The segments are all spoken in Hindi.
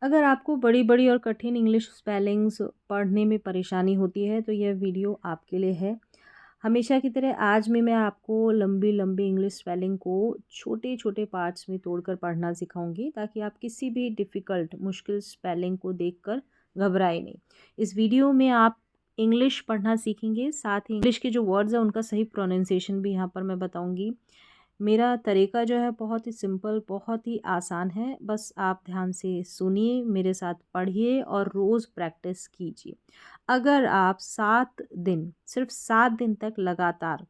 अगर आपको बड़ी-बड़ी और कठिन इंग्लिश स्पेलिंग्स पढ़ने में परेशानी होती है तो यह वीडियो आपके लिए है। हमेशा की तरह आज भी मैं आपको लंबी-लंबी इंग्लिश स्पेलिंग को छोटे-छोटे पार्ट्स में तोड़कर पढ़ना सिखाऊंगी ताकि आप किसी भी डिफ़िकल्ट मुश्किल स्पेलिंग को देखकर घबराए नहीं। इस वीडियो में आप इंग्लिश पढ़ना सीखेंगे, साथ ही इंग्लिश के जो वर्ड्स हैं उनका सही प्रोनाउंसिएशन भी यहाँ पर मैं बताऊँगी। मेरा तरीका जो है बहुत ही सिंपल, बहुत ही आसान है। बस आप ध्यान से सुनिए, मेरे साथ पढ़िए और रोज़ प्रैक्टिस कीजिए। अगर आप 7 दिन, सिर्फ़ 7 दिन तक लगातार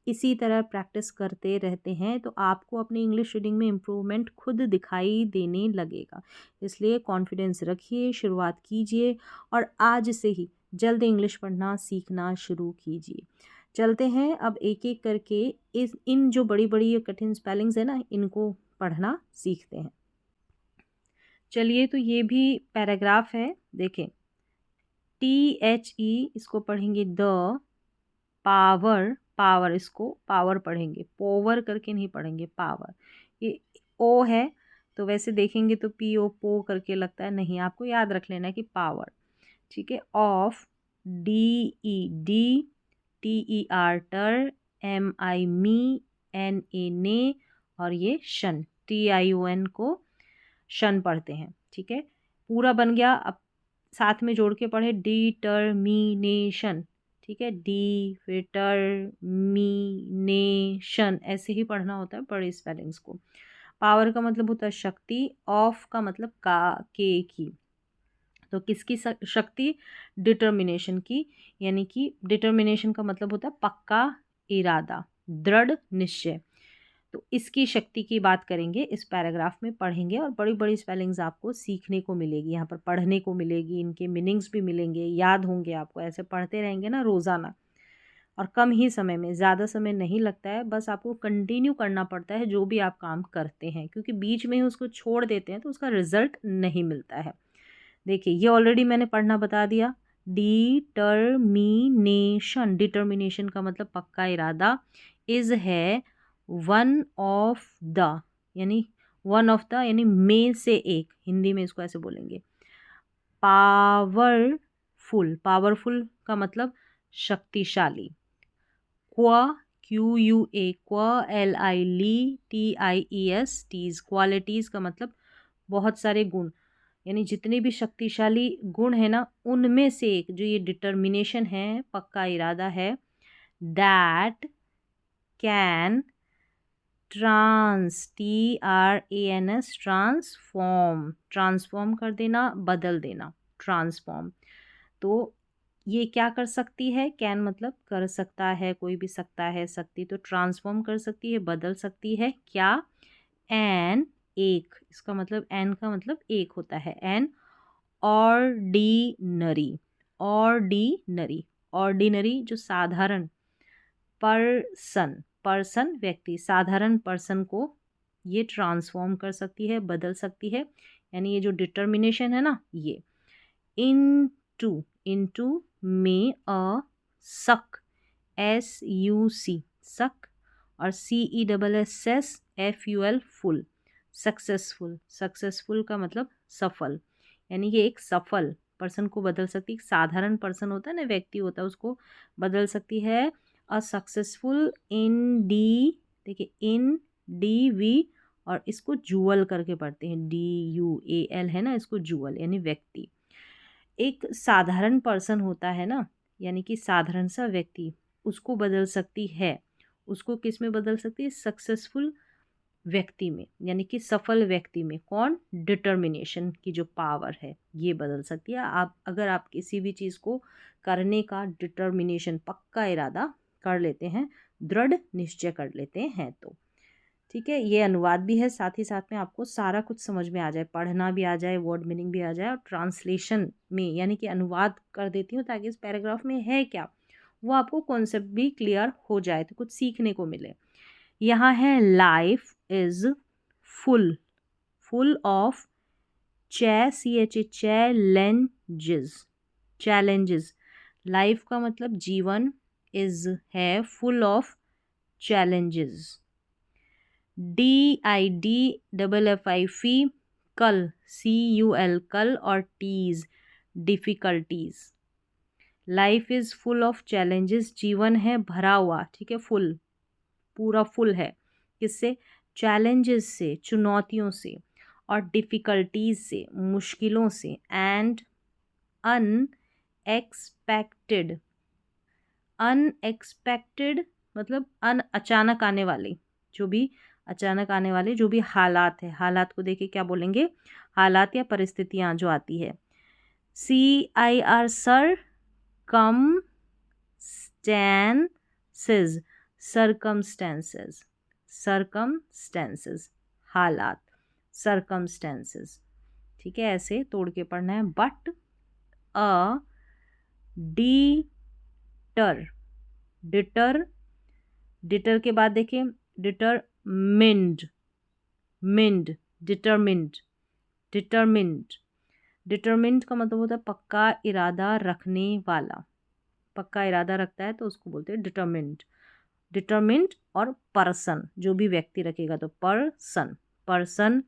इसी तरह प्रैक्टिस करते रहते हैं तो आपको अपनी इंग्लिश रीडिंग में इम्प्रूवमेंट खुद दिखाई देने लगेगा। इसलिए कॉन्फिडेंस रखिए, शुरुआत कीजिए और आज से ही जल्द इंग्लिश पढ़ना सीखना शुरू कीजिए। चलते हैं अब एक-एक करके इन जो बड़ी-बड़ी ये कठिन स्पेलिंग्स है ना, इनको पढ़ना सीखते हैं। चलिए तो ये भी पैराग्राफ है, देखें। THE इसको पढ़ेंगे द, पावर, पावर इसको पावर पढ़ेंगे, पोवर करके नहीं पढ़ेंगे, पावर। ये ओ है तो वैसे देखेंगे तो PO पो करके लगता है, नहीं, आपको याद रख लेना है कि पावर, ठीक है। ऑफ, DED, TER टर, MI मी, NA ने, और ये शन, TION को शन पढ़ते हैं, ठीक है। पूरा बन गया। अब साथ में जोड़ के पढ़े डिटर्मिनेशन, ठीक है। डिटर्मिनेशन ऐसे ही पढ़ना होता है बड़े स्पेलिंग्स को। पावर का मतलब होता है शक्ति, ऑफ का मतलब के की, तो किसकी शक्ति? डिटर्मिनेशन की, यानी कि डिटर्मिनेशन का मतलब होता है पक्का इरादा, दृढ़ निश्चय। तो इसकी शक्ति की बात करेंगे, इस पैराग्राफ में पढ़ेंगे और बड़ी-बड़ी स्पेलिंग्स आपको सीखने को मिलेगी, यहाँ पर पढ़ने को मिलेगी, इनके मीनिंग्स भी मिलेंगे, याद होंगे आपको। ऐसे पढ़ते रहेंगे ना रोज़ाना और कम ही समय में, ज़्यादा समय नहीं लगता है, बस आपको कंटिन्यू करना पड़ता है जो भी आप काम करते हैं, क्योंकि बीच में ही उसको छोड़ देते हैं तो उसका रिजल्ट नहीं मिलता है। देखिए ये ऑलरेडी मैंने पढ़ना बता दिया। डिटर्मिनेशन, डिटर्मिनेशन का मतलब पक्का इरादा। इज़ है वन ऑफ द, यानी वन ऑफ द यानी में से एक, हिंदी में इसको ऐसे बोलेंगे। पावरफुल, पावरफुल का मतलब शक्तिशाली। QUA, QUILITIES, टीज, क्वालिटीज़ का मतलब बहुत सारे गुण, यानी जितने भी शक्तिशाली गुण है ना, उनमें से एक जो ये डिटर्मिनेशन है, पक्का इरादा है। That can TRANS, transform, transform कर देना, बदल देना, ट्रांसफॉर्म। तो ये क्या कर सकती है? कैन मतलब कर सकता है, कोई भी सकता है, सकती, तो ट्रांसफॉर्म कर सकती है, बदल सकती है। क्या? एन, एक, इसका मतलब एन का मतलब एक होता है। एन ऑर्डिनरी, ऑर्डिनरी, ऑर्डिनरी जो साधारण, पर्सन, पर्सन व्यक्ति, साधारण पर्सन को ये ट्रांसफॉर्म कर सकती है, बदल सकती है। यानी ये जो डिटर्मिनेशन है ना, ये इनटू, इनटू में अ सक, SUC, सक, और CESSFUL, फुल, सक्सेसफुल, सक्सेसफुल का मतलब सफल, यानी कि एक सफल पर्सन को बदल सकती है। साधारण पर्सन होता है ना, व्यक्ति होता है, उसको बदल सकती है। अ सक्सेसफुल इन डी, देखिए इन DV, और इसको जुअल करके पढ़ते हैं, DUAL है ना, इसको जुअल यानी व्यक्ति। एक साधारण पर्सन होता है ना, यानी कि साधारण सा व्यक्ति, उसको बदल सकती है। उसको किस में बदल सकती है? सक्सेसफुल व्यक्ति में, यानी कि सफल व्यक्ति में। कौन? डिटर्मिनेशन की जो पावर है ये बदल सकती है। आप अगर आप किसी भी चीज़ को करने का डिटर्मिनेशन, पक्का इरादा कर लेते हैं, दृढ़ निश्चय कर लेते हैं तो, ठीक है। ये अनुवाद भी है, साथ ही साथ में आपको सारा कुछ समझ में आ जाए, पढ़ना भी आ जाए, वर्ड मीनिंग भी आ जाए, और ट्रांसलेशन में यानी कि अनुवाद कर देती हूँ ताकि इस पैराग्राफ में है क्या वो आपको कॉन्सेप्ट भी क्लियर हो जाए, तो कुछ सीखने को मिले। यहाँ है life is full, full of challenges, challenges. Life का मतलब जीवन, इज़ है फुल ऑफ चैलेंजेस। DIDFFIE, कल, CUL कल, और ties difficulties. Life is full of challenges, जीवन है भरा हुआ, ठीक है, फुल, पूरा फुल है, किससे? चैलेंजेस से, चुनौतियों से, और डिफ़िकल्टीज से, मुश्किलों से, एंड अनएक्सपेक्टेड। अनएक्सपेक्टेड मतलब अचानक आने वाले, जो भी अचानक आने वाले जो भी हालात है, हालात को देखे क्या बोलेंगे? हालात या परिस्थितियाँ जो आती है। CIR सर, कम स्टैंसेस, सरकमस्टेंसेस, सरकमस्टेंसेस, हालात, सरकमस्टेंसेस, ठीक है, ऐसे तोड़ के पढ़ना है। But a deter, deter, deter के बाद देखिए डिटरमिन्ड, मिन्ड, डिटरमिन्ड, डिटरमिन्ड, डिटरमिन्ड का मतलब होता है पक्का इरादा रखने वाला, पक्का इरादा रखता है तो उसको बोलते हैं डिटरमिन्ड। डिटरमिन्ड और पर्सन, जो भी व्यक्ति रखेगा तो पर्सन, पर्सन।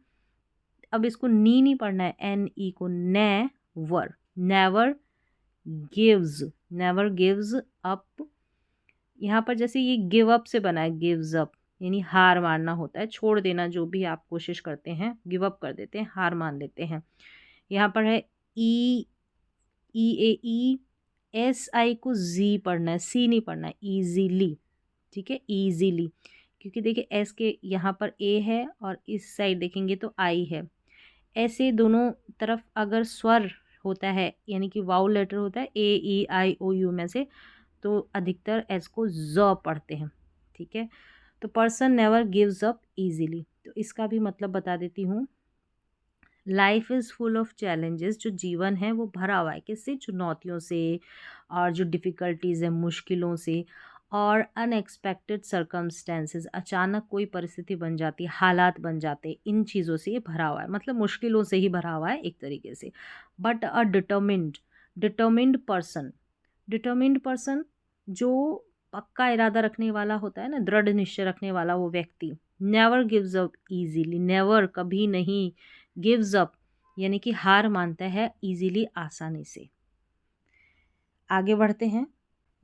अब इसको नी नहीं पढ़ना है, NE को, never, never gives, never gives up. यहाँ पर जैसे ये गिव अप से बना है, गिव्स अप यानी हार मानना होता है, छोड़ देना, जो भी आप कोशिश करते हैं, गिव अप कर देते हैं, हार मान लेते हैं। यहाँ पर है EAE, SI को Z पढ़ना है, C नहीं पढ़ना है, ईजीली, ठीक है, ईजीली, क्योंकि देखिए S के यहाँ पर A है और इस साइड देखेंगे तो I है। ऐसे दोनों तरफ अगर स्वर होता है यानी कि वाउल लेटर होता है AEIOU में से, तो अधिकतर एस को ज पढ़ते हैं, ठीक है। तो person never gives up easily, तो इसका भी मतलब बता देती हूँ। Life is full of challenges, जो जीवन है वो भरा हुआ है किससे? चुनौतियों से, और जो डिफ़िकल्टीज़ है मुश्किलों से, और अनएक्सपेक्टेड सर्कमस्टेंसेस, अचानक कोई परिस्थिति बन जाती है, हालात बन जाते, इन चीज़ों से ये भरा हुआ है, मतलब मुश्किलों से ही भरा हुआ है एक तरीके से। But a determined, determined person, determined person जो पक्का इरादा रखने वाला होता है ना, दृढ़ निश्चय रखने वाला वो व्यक्ति, never gives up easily, never कभी नहीं, गिव्स अप यानी कि हार मानता है इजीली, आसानी से। आगे बढ़ते हैं।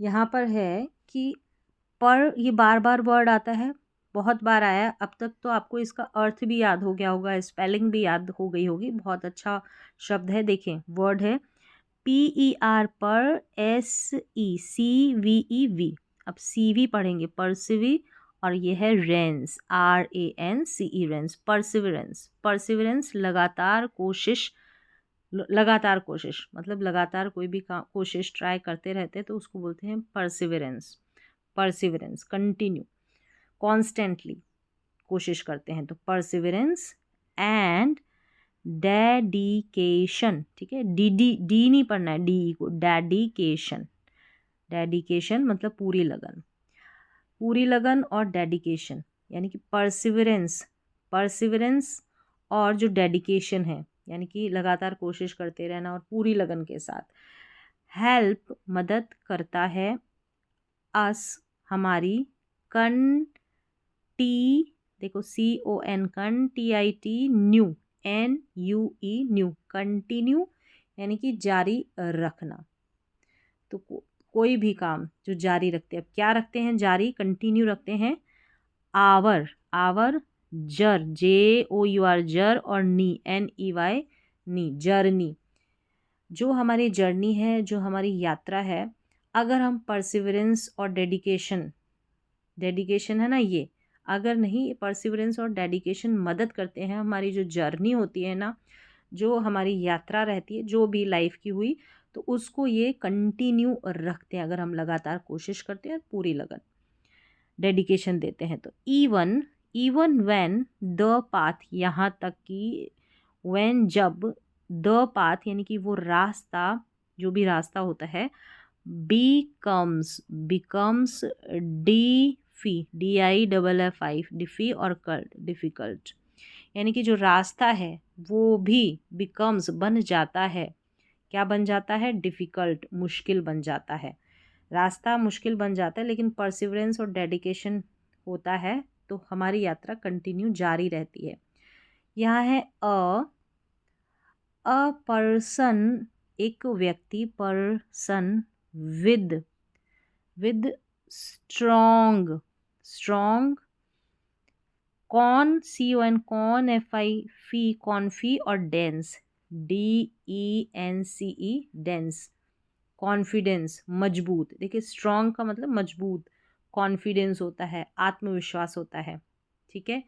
यहाँ पर है कि पर, ये बार बार वर्ड आता है, बहुत बार आया, अब तक तो आपको इसका अर्थ भी याद हो गया होगा, स्पेलिंग भी याद हो गई होगी, बहुत अच्छा शब्द है। देखें, वर्ड है PER पर, SECVEV, अब CV पढ़ेंगे, परसिवी, और ये है Reigns, RANCE, Reigns, perseverance, perseverance लगातार कोशिश, लगातार कोशिश मतलब लगातार कोई भी कोशिश ट्राई करते रहते हैं तो उसको बोलते हैं परसिवरेंस, परसिवरेंस, कंटिन्यू, कॉन्स्टेंटली कोशिश करते हैं तो परसिवरेंस। एंड डेडिकेशन, ठीक है, डी नहीं पढ़ना है, डी को, डेडिकेशन, डेडिकेशन मतलब पूरी लगन, पूरी लगन और डेडिकेशन, यानी कि परसिवरेंस, परसिवरेंस और जो डेडिकेशन है यानी कि लगातार कोशिश करते रहना और पूरी लगन के साथ। हेल्प मदद करता है, अस हमारी, टी, देखो CON कन, TIT new, NUE new, continue यानी कि जारी रखना। तो कोई भी काम जो जारी रखते हैं, अब क्या रखते हैं? जारी, कंटिन्यू रखते हैं। आवर, आवर, जर, JOUR जर, और नी, NEY नी, जर्नी, जो हमारी जर्नी है, जो हमारी यात्रा है, अगर हम परसिवरेंस और डेडिकेशन, डेडिकेशन है ना ये, अगर नहीं परसिवरेंस और डेडिकेशन मदद करते हैं, हमारी जो जर्नी होती है ना, जो हमारी यात्रा रहती है जो भी लाइफ की हुई, तो उसको ये कंटिन्यू रखते हैं, अगर हम लगातार कोशिश करते हैं, पूरी लगन, डेडिकेशन देते हैं। तो even, even when the path, यहाँ तक कि व्हेन, जब, द पाथ यानी कि वो रास्ता, जो भी रास्ता होता है, becomes, becomes डिफी, DIFFI, डिफी, और कल्ट, डिफ़िकल्ट, यानी कि जो रास्ता है वो भी becomes बन जाता है, क्या बन जाता है? डिफ़िकल्ट, मुश्किल बन जाता है, रास्ता मुश्किल बन जाता है, लेकिन परसिवरेंस और डेडिकेशन होता है तो हमारी यात्रा कंटिन्यू जारी रहती है। यहाँ है अ पर्सन एक व्यक्ति, person with with strong, strong, con C O N, con F I, fi confi, और डेंस DENCE, डेंस, कॉन्फिडेंस, मजबूत। देखिए स्ट्रॉन्ग का मतलब मजबूत, कॉन्फिडेंस होता है, आत्मविश्वास होता है, ठीक है,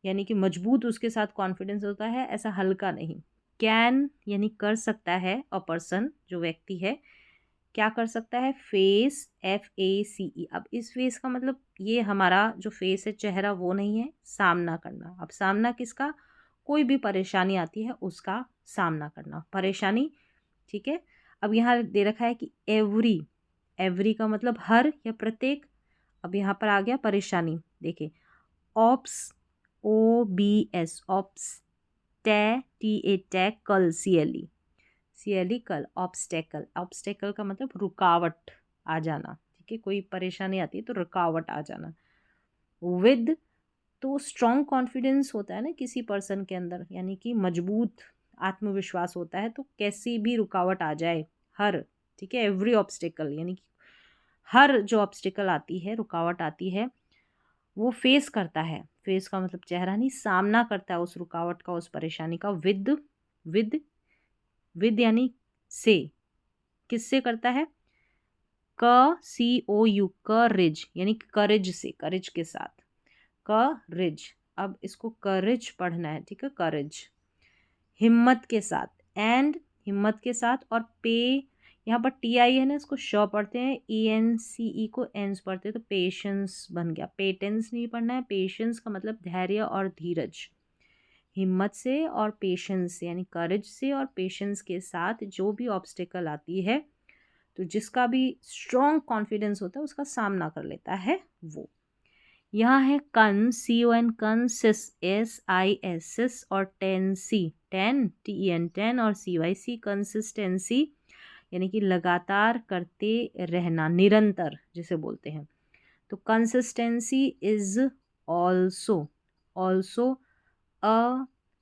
यानी कि मजबूत उसके साथ कॉन्फिडेंस होता है, ऐसा हल्का नहीं। कैन यानी कर सकता है, अ पर्सन जो व्यक्ति है क्या कर सकता है, फेस, FACE। अब इस फेस का मतलब ये हमारा जो फेस है, चेहरा, वो नहीं है, सामना करना। अब सामना किसका, कोई भी परेशानी आती है उसका सामना करना, परेशानी, ठीक है। अब यहाँ दे रखा है कि एवरी, एवरी का मतलब हर या प्रत्येक। अब यहाँ पर आ गया परेशानी, देखिए ऑप्स, OBS, ऑप्स, टे, टैग, कल, CLE कल, ऑब्स्टेकल, ऑब्स्टेकल का मतलब रुकावट आ जाना, ठीक है, कोई परेशानी आती है तो रुकावट आ जाना। विद तो स्ट्रॉन्ग कॉन्फिडेंस होता है ना किसी पर्सन के अंदर, यानी कि मजबूत आत्मविश्वास होता है, तो कैसी भी रुकावट आ जाए, हर, ठीक है, एवरी ऑब्स्टेकल यानी कि हर जो ऑब्स्टेकल आती है, रुकावट आती है, वो फेस करता है। फेस का मतलब चेहरा नहीं, सामना करता है उस रुकावट का, उस परेशानी का। विद विद यानी से, किससे करता है, COU, करेज यानी करेज से, करेज के साथ, करेज। अब इसको करेज पढ़ना है, ठीक है, करेज, हिम्मत के साथ, एंड हिम्मत के साथ, और पे, यहाँ पर TI है ना, इसको श पढ़ते हैं, ENCE को एंस पढ़ते हैं, तो पेशेंस बन गया, पेटेंस नहीं पढ़ना है। पेशेंस का मतलब धैर्य और धीरज, हिम्मत से और पेशेंस से, यानी करेज से और पेशेंस के साथ जो भी ऑब्स्टेकल आती है, तो जिसका भी स्ट्रॉन्ग कॉन्फिडेंस होता है उसका सामना कर लेता है वो। यहाँ है कन, CON, कंसिस, SIS, और टेंसी, TEN, टेन, और CYC, कंसिस्टेंसी, यानी कि लगातार करते रहना, निरंतर जिसे बोलते हैं। तो consistency is also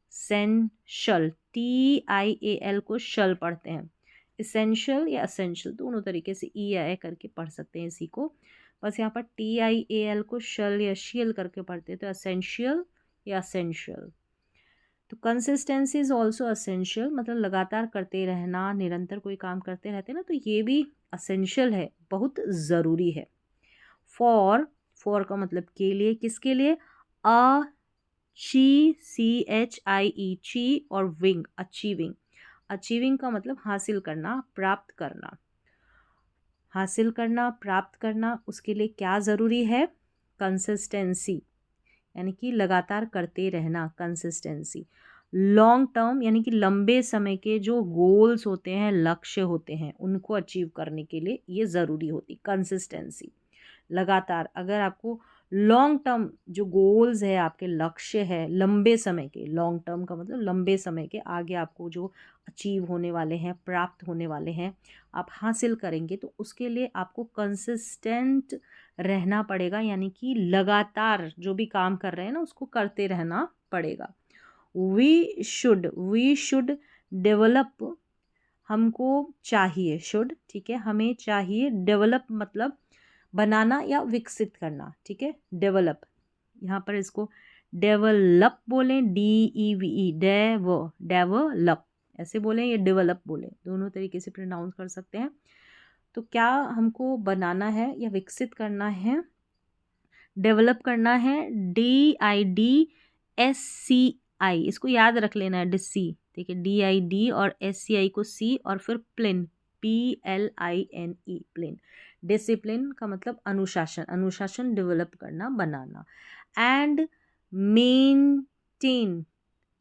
essential, TIAL को शल पढ़ते हैं, इसेंशियल या असेंशियल दोनों तरीके से ई या ए करके पढ़ सकते हैं इसी को, बस यहाँ पर TIAL को शल या शियल करके पढ़ते हैं, तो असेंशियल या असेंशियल। तो कंसिस्टेंसी इज ऑल्सो असेंशियल, मतलब लगातार करते रहना, निरंतर कोई काम करते रहते हैं ना, तो ये भी असेंशियल है, बहुत ज़रूरी है। फॉर का मतलब के लिए, किसके लिए, CHIE, ची, और विंग, अचीविंग, अचीविंग का मतलब हासिल करना, प्राप्त करना, हासिल करना, प्राप्त करना, उसके लिए क्या ज़रूरी है, कंसिस्टेंसी, यानी कि लगातार करते रहना, कंसिस्टेंसी। लॉन्ग टर्म यानी कि लंबे समय के जो गोल्स होते हैं, लक्ष्य होते हैं, उनको अचीव करने के लिए ये ज़रूरी होती कंसिस्टेंसी, लगातार। अगर आपको लॉन्ग टर्म जो गोल्स है, आपके लक्ष्य है लंबे समय के, लॉन्ग टर्म का मतलब लंबे समय के, आगे आपको जो अचीव होने वाले हैं, प्राप्त होने वाले हैं, आप हासिल करेंगे, तो उसके लिए आपको कंसिस्टेंट रहना पड़ेगा, यानी कि लगातार जो भी काम कर रहे हैं ना उसको करते रहना पड़ेगा। वी शुड डेवलप, हमको चाहिए, शुड, ठीक है, हमें चाहिए, डेवलप मतलब बनाना या विकसित करना, ठीक है, डेवलप, यहाँ पर इसको डेवलप बोलें, DEVE, डेवलप ऐसे बोलें, या डेवलप बोलें, दोनों तरीके से प्रोनाउंस कर सकते हैं। तो क्या हमको बनाना है या विकसित करना है, डेवलप करना है, DIDSCI, इसको याद रख लेना है, डिस्सी, ठीक है, DID और SCI को C, और फिर प्लिन, PLINE, प्लिन, डिसिप्लिन का मतलब अनुशासन, अनुशासन, डेवलप करना, बनाना। एंड मेंटेन,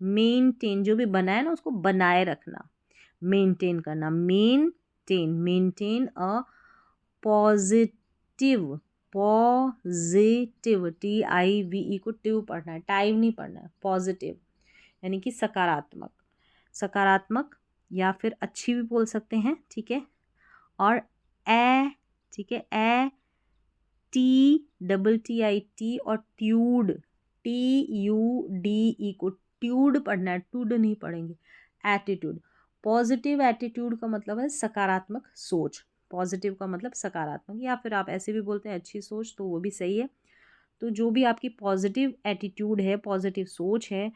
मेंटेन जो भी बनाए ना उसको बनाए रखना, मेंटेन करना, मेंटेन अ पॉजिटिव, TIVE को टिव पढ़ना है, टाइम नहीं पढ़ना है, पॉजिटिव यानी कि सकारात्मक, सकारात्मक या फिर अच्छी भी बोल सकते हैं, ठीक है। और ठीक है, TTIT, और ट्यूड, TUDE को ट्यूड पढ़ना है, टूड नहीं पढ़ेंगे, एटीट्यूड। पॉजिटिव एटीट्यूड का मतलब है सकारात्मक सोच। पॉजिटिव का मतलब सकारात्मक, या फिर आप ऐसे भी बोलते हैं अच्छी सोच, तो वो भी सही है। तो जो भी आपकी पॉजिटिव एटीट्यूड है, पॉजिटिव सोच है,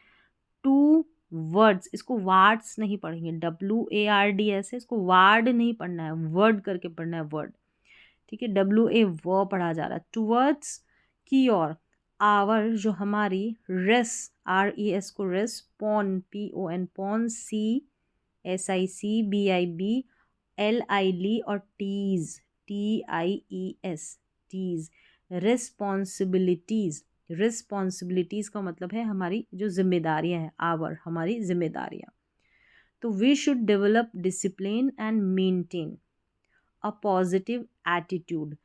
टू वर्ड्स, इसको वार्ड्स नहीं पढ़ेंगे, WARDS है, इसको वार्ड नहीं पढ़ना है, वर्ड करके पढ़ना है, वर्ड। ठीक है, WA व पढ़ा जा रहा है। टूवर्ड्स की ओर, आवर जो हमारी, रेस RES को रेस, पॉन PON पॉन, SIC BIB LI और ties TIES ties. Responsibilities, responsibilities का मतलब है हमारी जो जिम्मेदारियां हैं, आवर हमारी जिम्मेदारियां। तो we should develop discipline and maintain a positive attitude.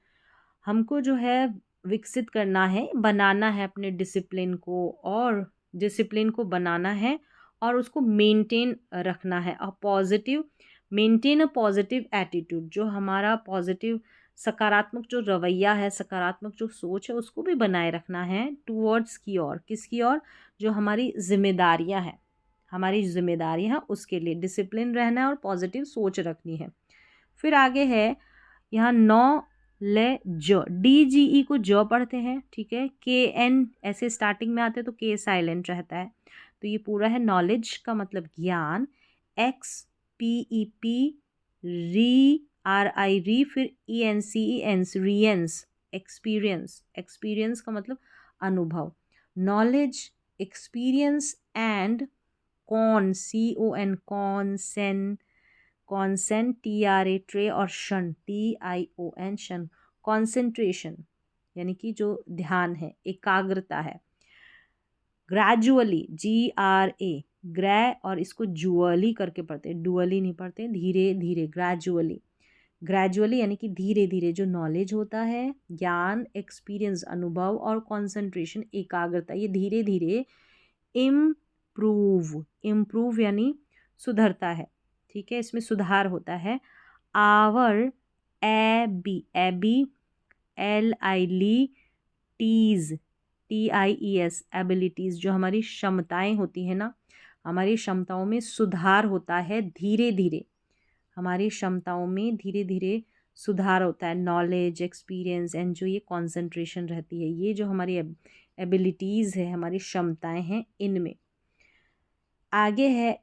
हमको जो है विकसित करना है, बनाना है अपने डिसिप्लिन को, और डिसिप्लिन को बनाना है और उसको मेंटेन रखना है। A positive, maintain a positive attitude, जो हमारा पॉजिटिव सकारात्मक जो रवैया है, सकारात्मक जो सोच है, उसको भी बनाए रखना है। टूवर्ड्स की ओर, किसकी ओर, जो हमारी जिम्मेदारियां हैं, हमारी जिम्मेदारियां हैं उसके लिए डिसिप्लिन रहना है और पॉजिटिव सोच रखनी है। फिर आगे है यहाँ नॉलेज, DGE को ज पढ़ते हैं, ठीक है। KN ऐसे स्टार्टिंग में आते हैं तो K साइलेंट रहता है, तो ये पूरा है नॉलेज का मतलब ज्ञान। XPEP RI फिर ENCE रियंस, एक्सपीरियंस, एक्सपीरियंस का मतलब अनुभव। Knowledge, experience and CON concen, concent TRA tra और शन TION शन, कॉन्सेंट्रेशन यानी कि जो ध्यान है, एकाग्रता है। ग्रेजुअली GRA, ग्रै और इसको जुअली करके पढ़ते हैं, डुअली नहीं पढ़ते, धीरे धीरे, ग्रेजुअली। ग्रेजुअली यानी कि धीरे धीरे जो नॉलेज होता है, ज्ञान, एक्सपीरियंस अनुभव, और कॉन्सेंट्रेशन एकाग्रता, ये धीरे धीरे इम्प्रूव, इम्प्रूव यानी सुधरता है, ठीक है, इसमें सुधार होता है। आवर एबी, एबी LI टीज TIES एबिलिटीज़, जो हमारी क्षमताएं होती हैं ना, हमारी क्षमताओं में सुधार होता है धीरे धीरे, हमारी क्षमताओं में धीरे धीरे सुधार होता है। नॉलेज, एक्सपीरियंस एंड जो ये कॉन्सेंट्रेशन रहती है, ये जो हमारी एबिलिटीज़ है, हमारी क्षमताएं हैं, इनमें। आगे है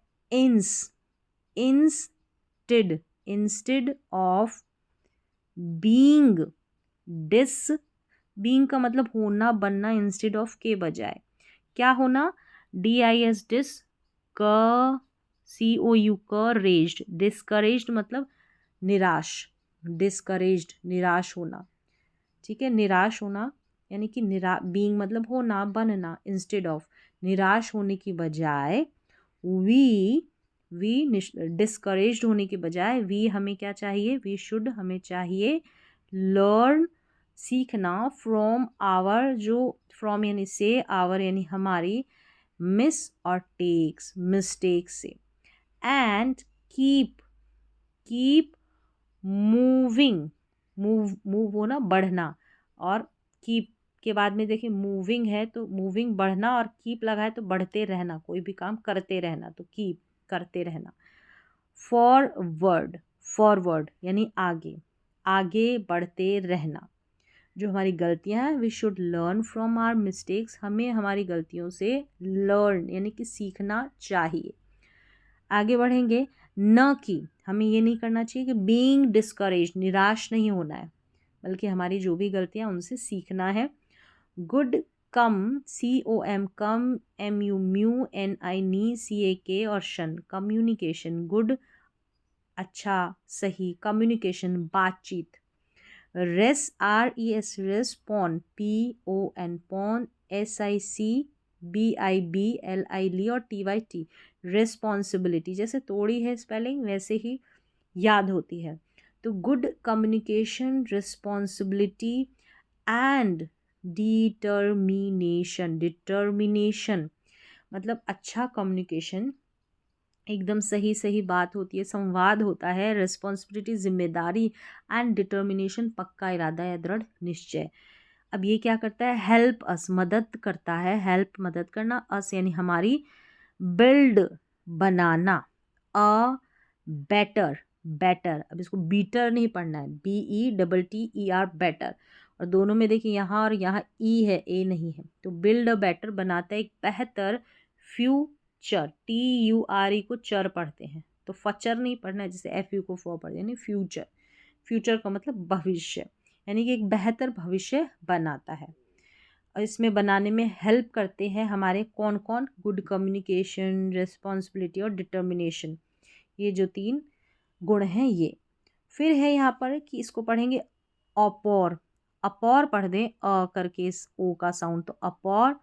instead, instead of being, being का मतलब होना, बनना, इंस्टेड ऑफ के बजाय क्या होना, DIS डिस, COU रेज्ड, डिस्करेज्ड मतलब निराश, डिस्करेज्ड निराश होना, ठीक है, निराश होना यानी कि बीइंग मतलब होना, बनना, इंस्टेड ऑफ निराश होने की बजाय, वी डिस्करेज्ड होने के बजाय, वी हमें क्या चाहिए, वी शुड हमें चाहिए लर्न सीखना, फ्रॉम आवर, जो फ्रॉम यानी से, आवर यानी हमारी, मिस और टेक्स मिस्टेक्स से, एंड कीप मूविंग, मूव होना बढ़ना, और कीप के बाद में देखिए मूविंग है तो मूविंग बढ़ना, और कीप लगा है तो बढ़ते रहना, कोई भी काम करते रहना, तो कीप करते रहना। फॉरवर्ड यानी आगे, आगे बढ़ते रहना, जो हमारी गलतियां हैं, we should learn from our mistakes, हमें हमारी गलतियों से लर्न यानी कि सीखना चाहिए। आगे बढ़ेंगे, न कि हमें ये नहीं करना चाहिए कि बीइंग डिस्करेज, निराश नहीं होना है, बल्कि हमारी जो भी गलतियां उनसे सीखना है। गुड कम, COM कम, MU NI नी, CAK और शन, कम्युनिकेशन, गुड अच्छा, सही, कम्युनिकेशन बातचीत। RES रेस्पॉन, PON पॉन, SIC BIB LI और TYT रिस्पॉन्सिबिलिटी, जैसे तोड़ी है स्पेलिंग वैसे ही याद होती है। तो good communication, responsibility and determination, determination मतलब अच्छा कम्युनिकेशन, एकदम सही सही बात होती है, संवाद होता है। रिस्पॉन्सिबिलिटी जिम्मेदारी, एंड डिटर्मिनेशन पक्का इरादा या दृढ़ निश्चय। अब ये क्या करता है, हेल्प अस मदद करता है, हेल्प मदद करना, अस यानी हमारी, build banana, a better, better, अब इसको बीटर नहीं पढ़ना है, BETTER बेटर। और दोनों में देखिए यहाँ और यहाँ ई है, ए नहीं है, तो बिल्ड अ बेटर बनाता है एक बेहतर फ्यूचर, TURE को चर पढ़ते हैं, तो फचर नहीं पढ़ना है, जैसे FU को फॉर पढ़ते हैं, फ्यूचर, फ्यूचर का मतलब भविष्य, यानी कि एक बेहतर भविष्य बनाता है। और इसमें बनाने में हेल्प करते हैं हमारे कौन कौन, गुड कम्युनिकेशन, रिस्पॉन्सिबिलिटी और डिटर्मिनेशन, ये जो 3 गुण हैं ये। फिर है यहाँ पर कि इसको पढ़ेंगे अपौर, अपौर पढ़ दें करके इस ओ का साउंड, तो अपौर।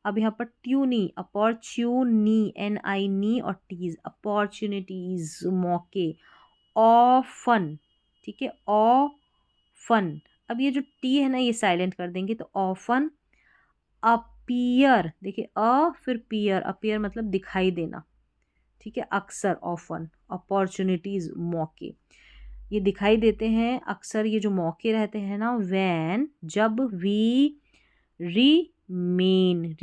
अब यहाँ पर ट्यूनी, अपॉर्च्यूनी, NI नी और टीज, अपॉर्चुनिटीज, मौके, ऑफन, ठीक है, ऑफन। अब ये जो टी है ना ये साइलेंट कर देंगे, तो ऑफन। अपीयर, देखिए फिर पियर, अपीयर मतलब दिखाई देना, ठीक है, अक्सर, ऑफन, अपॉर्चुनिटीज, मौके, ये दिखाई देते हैं अक्सर, ये जो मौके रहते हैं ना, वैन, जब, वी रिमेन,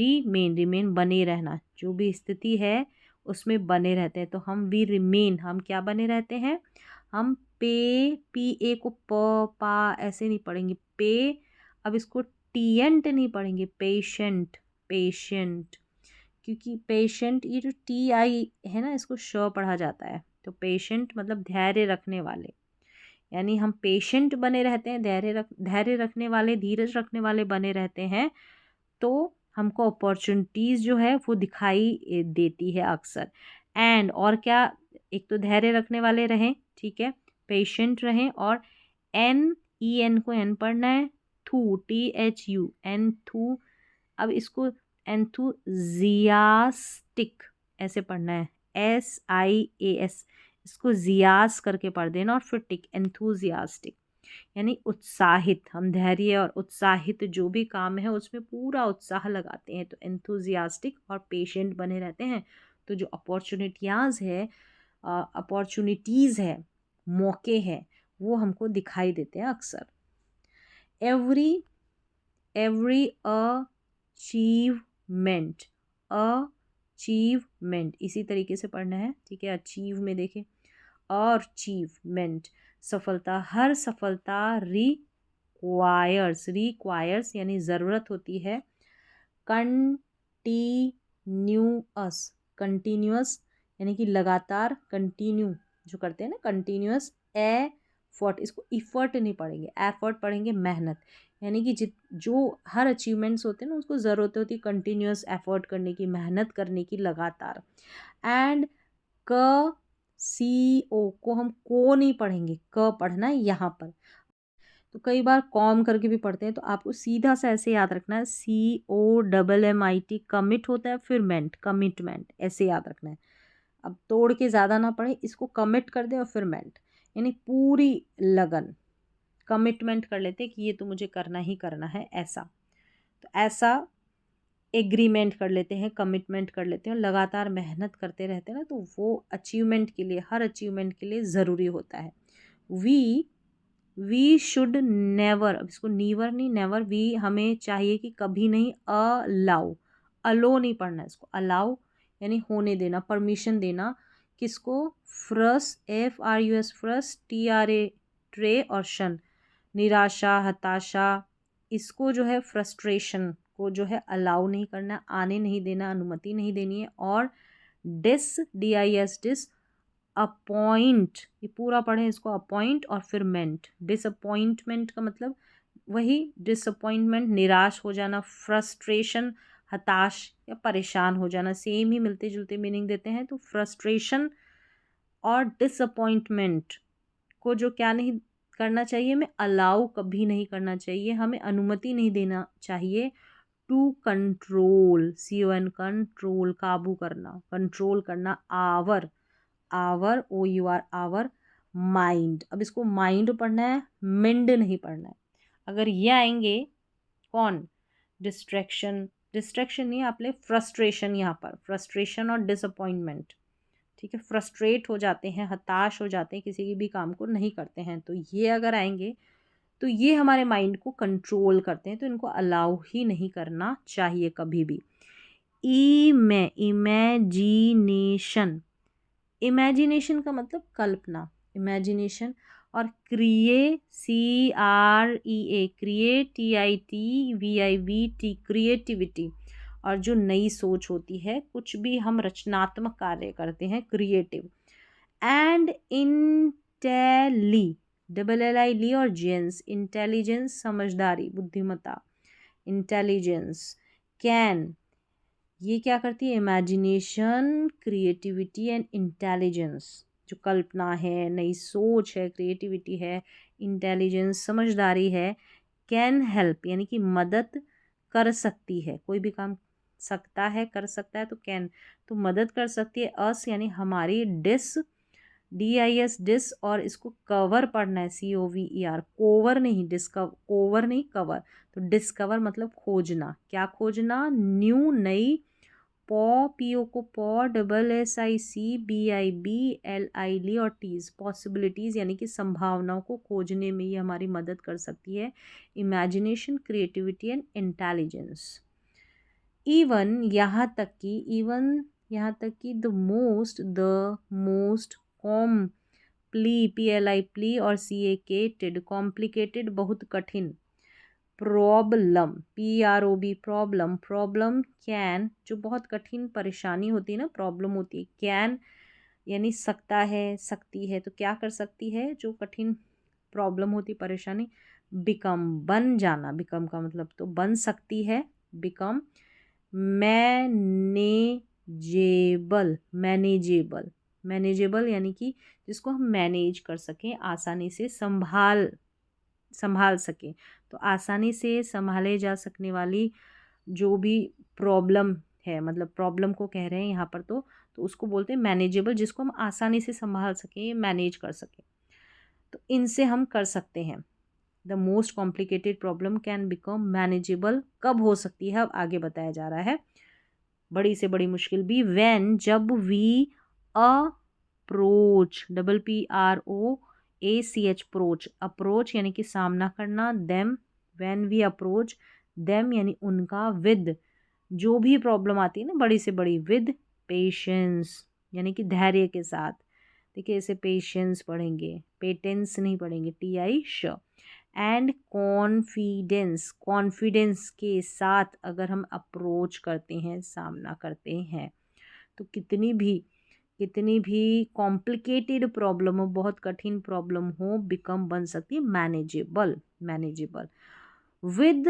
रिमेन बने रहना, जो भी स्थिति है उसमें बने रहते हैं, तो हम वी रिमेन, हम क्या बने रहते हैं, हम PA को पा ऐसे नहीं पढ़ेंगे, पे। अब इसको टीएंट नहीं पढ़ेंगे, पेशेंट, पेशेंट, क्योंकि पेशेंट, ये जो TI है ना इसको श पढ़ा जाता है, तो पेशेंट मतलब धैर्य रखने वाले, यानी हम पेशेंट बने रहते हैं, धैर्य रखने वाले, धीरज रखने वाले बने रहते हैं, तो हमको अपॉर्चुनिटीज़ जो है वो दिखाई देती है अक्सर। एंड और क्या, एक तो धैर्य रखने वाले रहें, ठीक है, पेशेंट रहें, और EN को N पढ़ना है, THU, एंथू, अब इसको एंथुजियास्टिक ऐसे पढ़ना है, SIAS, इसको जियास करके पढ़ देना और फिर टिक, एंथुजियास्टिक, यानी उत्साहित, हम धैर्य और उत्साहित जो भी काम है उसमें पूरा उत्साह लगाते हैं, तो एंथुजियास्टिक और पेशेंट बने रहते हैं। तो जो अपॉर्चुनिटीज़ है, मौके हैं, वो हमको दिखाई देते हैं अक्सर। एवरी अचीवमेंट, अचीवमेंट इसी तरीके से पढ़ना है, ठीक है, अचीव में देखें, अचीवमेंट, सफलता, हर सफलता रिक्वायर्स यानी ज़रूरत होती है, कंटिन्यूअस यानी कि लगातार, कंटिन्यू जो करते हैं ना, कंटिन्यूअस, एफर्ट, इसको इफर्ट नहीं पढ़ेंगे, एफर्ट पढ़ेंगे, मेहनत, यानी कि जो हर अचीवमेंट्स होते हैं ना उसको ज़रूरत होती है कंटिन्यूअस एफर्ट करने की, मेहनत करने की, लगातार। एंड CO को हम को नहीं पढ़ेंगे, क पढ़ना है यहाँ पर, तो कई बार कॉम करके भी पढ़ते हैं, तो आपको सीधा सा ऐसे याद रखना है, COMMIT, कमिट होता है, फिर मेंट, कमिटमेंट, ऐसे याद रखना है। अब तोड़ के ज़्यादा ना पढ़े, इसको कमिट कर दे और फिर मेंट, यानी पूरी लगन, कमिटमेंट कर लेते हैं कि ये तो मुझे करना ही करना है, ऐसा, तो ऐसा एग्रीमेंट कर लेते हैं, कमिटमेंट कर लेते हैं, लगातार मेहनत करते रहते हैं ना, तो वो अचीवमेंट के लिए, हर अचीवमेंट के लिए ज़रूरी होता है। वी शुड नेवर, अब इसको नीवर नहीं, नेवर, वी हमें चाहिए कि कभी नहीं, अलो नहीं पढ़ना, इसको अलाउ यानी होने देना, परमिशन देना, किसको, FRUS, TRA, ट्रे और शन, निराशा, हताशा, इसको जो है फ्रस्ट्रेशन को जो है अलाउ नहीं करना, आने नहीं देना, अनुमति नहीं देनी है। और डिस अपॉइंट, ये पूरा पढ़ें इसको, अपॉइंट और फिर मेंट, डिसअपॉइंटमेंट का मतलब वही, डिसअपॉइंटमेंट निराश हो जाना, फ्रस्ट्रेशन हताश या परेशान हो जाना, सेम ही मिलते जुलते मीनिंग देते हैं, तो फ्रस्ट्रेशन और डिसअपॉइंटमेंट को जो क्या नहीं करना चाहिए, हमें अलाउ कभी नहीं करना चाहिए, हमें अनुमति नहीं देना चाहिए। टू कंट्रोल, CON, कंट्रोल, काबू करना, कंट्रोल करना, आवर OUR, आवर माइंड, अब इसको माइंड पढ़ना है, मिंड नहीं पढ़ना है। अगर ये आएंगे कौन, डिस्ट्रैक्शन नहीं, आप ले फ्रस्ट्रेशन, यहाँ पर फ्रस्ट्रेशन और डिसअपॉइंटमेंट, ठीक है, फ्रस्ट्रेट हो जाते हैं, हताश हो जाते हैं, किसी भी काम को नहीं करते हैं, तो ये अगर आएंगे तो ये हमारे माइंड को कंट्रोल करते हैं, तो इनको अलाउ ही नहीं करना चाहिए कभी भी। इमेजिनेशन, इमेजिनेशन का मतलब कल्पना, इमेजिनेशन। और CREA, क्रिएट, TITVIVT, क्रिएटिविटी। और जो नई सोच होती है, कुछ भी हम रचनात्मक कार्य करते हैं, क्रिएटिव। एंड इंटेली, LLI और जेंस, इंटेलिजेंस समझदारी, बुद्धिमत्ता, इंटेलिजेंस। कैन, ये क्या करती है, इमेजिनेशन, क्रिएटिविटी एंड इंटेलिजेंस। जो कल्पना है, नई सोच है, क्रिएटिविटी है, इंटेलिजेंस समझदारी है। कैन हेल्प यानी कि मदद कर सकती है, कोई भी काम सकता है, कर सकता है तो कैन, तो मदद कर सकती है। अस यानी हमारी, DIS डिस, और इसको कवर पढ़ना है, COVER, कोवर नहीं, डिस्कवर, कोवर नहीं, कवर। तो डिस्कवर मतलब खोजना, क्या खोजना, न्यू, नई। PO को POSSICBIBLI और टीज, पॉसिबिलिटीज़ यानी कि संभावनाओं को खोजने में ये हमारी मदद कर सकती है। Imagination, creativity and intelligence. Even, यहाँ तक कि, द मोस्ट प्ली और CAKटेड, कॉम्प्लिकेटेड, बहुत कठिन। प्रॉब्लम, प्रॉब्लम कैन, जो बहुत कठिन परेशानी होती है ना, प्रॉब्लम होती है। कैन यानी सकता है, सकती है, तो क्या कर सकती है, जो कठिन प्रॉब्लम होती, परेशानी। बिकम, बन जाना, बिकम का मतलब तो बन सकती है, बिकम। मैनेजेबल यानी कि जिसको हम मैनेज कर सकें, आसानी से संभाल सकें। तो आसानी से संभाले जा सकने वाली जो भी प्रॉब्लम है, मतलब प्रॉब्लम को कह रहे हैं यहाँ पर, तो उसको बोलते हैं मैनेजेबल, जिसको हम आसानी से संभाल सकें, मैनेज कर सकें। तो इनसे हम कर सकते हैं। The most complicated problem can become manageable, कब हो सकती है, अब आगे बताया जा रहा है। बड़ी से बड़ी मुश्किल भी, व्हेन, जब, वी अप्रोच, PROACH, अप्रोच यानी कि सामना करना, them, when we approach them यानी उनका, विद, जो भी प्रॉब्लम आती है ना बड़ी से बड़ी, विद पेशेंस यानी कि धैर्य के साथ। देखिए इसे पेशेंस पढ़ेंगे, पेटेंस नहीं पढ़ेंगे, TI एंड कॉन्फिडेंस के साथ अगर हम अप्रोच करते हैं, सामना करते हैं, तो कितनी भी कॉम्प्लिकेटेड प्रॉब्लम हो, बहुत कठिन प्रॉब्लम हो, बिकम बन सकती है मैनेजेबल। विद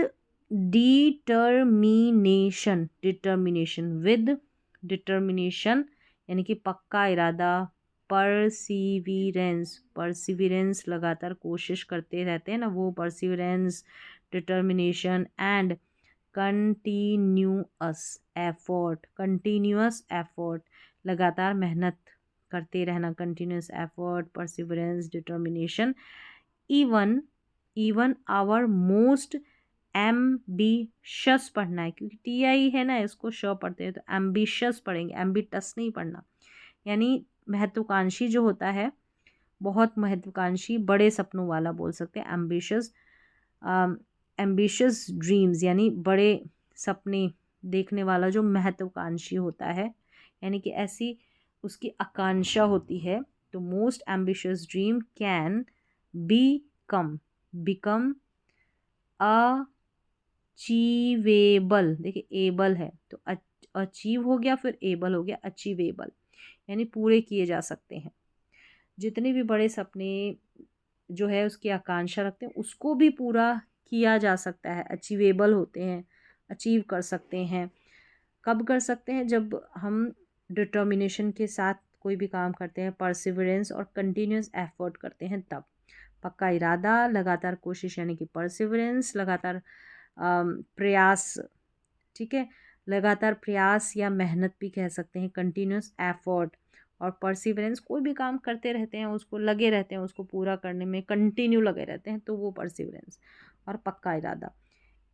डिटर्मिनेशन यानी कि पक्का इरादा। परसिविरेंस लगातार कोशिश करते रहते हैं ना, वो perseverance, determination. And continuous effort, लगातार मेहनत करते रहना, continuous effort, perseverance, determination. Even our most ambitious पढ़ना है, क्योंकि TI है ना, इसको श पढ़ते हैं, तो एम्बिशस पढ़ेंगे, एम्बिटस नहीं पढ़ना। यानी महत्वाकांक्षी जो होता है, बहुत महत्वाकांक्षी, बड़े सपनों वाला बोल सकते हैं, एम्बिशियस ड्रीम्स यानी बड़े सपने देखने वाला जो महत्वाकांक्षी होता है, यानी कि ऐसी उसकी आकांक्षा होती है। तो most ambitious dream can become achievable. देखिए एबल है तो अचीव हो गया, फिर एबल हो गया, अचीवेबल यानी पूरे किए जा सकते हैं। जितने भी बड़े सपने जो है उसकी आकांक्षा रखते हैं, उसको भी पूरा किया जा सकता है, अचीवेबल होते हैं, अचीव कर सकते हैं। कब कर सकते हैं, जब हम डिटर्मिनेशन के साथ कोई भी काम करते हैं, परसिवरेंस और कंटिन्यूस एफर्ट करते हैं, तब। पक्का इरादा, लगातार कोशिश यानी कि परसिवरेंस, लगातार प्रयास, ठीक है, लगातार प्रयास या मेहनत भी कह सकते हैं, कंटिन्यूस एफर्ट। और परसिवरेंस, कोई भी काम करते रहते हैं, उसको लगे रहते हैं, उसको पूरा करने में कंटिन्यू लगे रहते हैं, तो वो परसिवरेंस। और पक्का इरादा,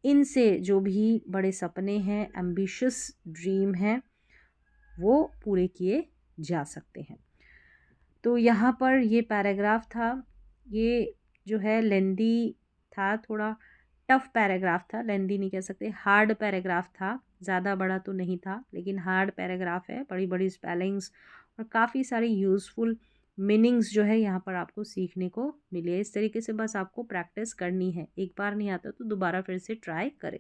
इनसे जो भी बड़े सपने हैं, एम्बिशियस ड्रीम हैं, वो पूरे किए जा सकते हैं। तो यहाँ पर ये पैराग्राफ था, ये जो है लेंदी था, थोड़ा टफ पैराग्राफ था, लेंदी नहीं कह सकते, हार्ड पैराग्राफ था, ज़्यादा बड़ा तो नहीं था, लेकिन हार्ड पैराग्राफ है, बड़ी बड़ी स्पेलिंग्स और काफ़ी सारी यूज़फुल मीनिंग्स जो है यहाँ पर आपको सीखने को मिले। इस तरीके से बस आपको प्रैक्टिस करनी है, एक बार नहीं आता तो दोबारा फिर से ट्राई करें।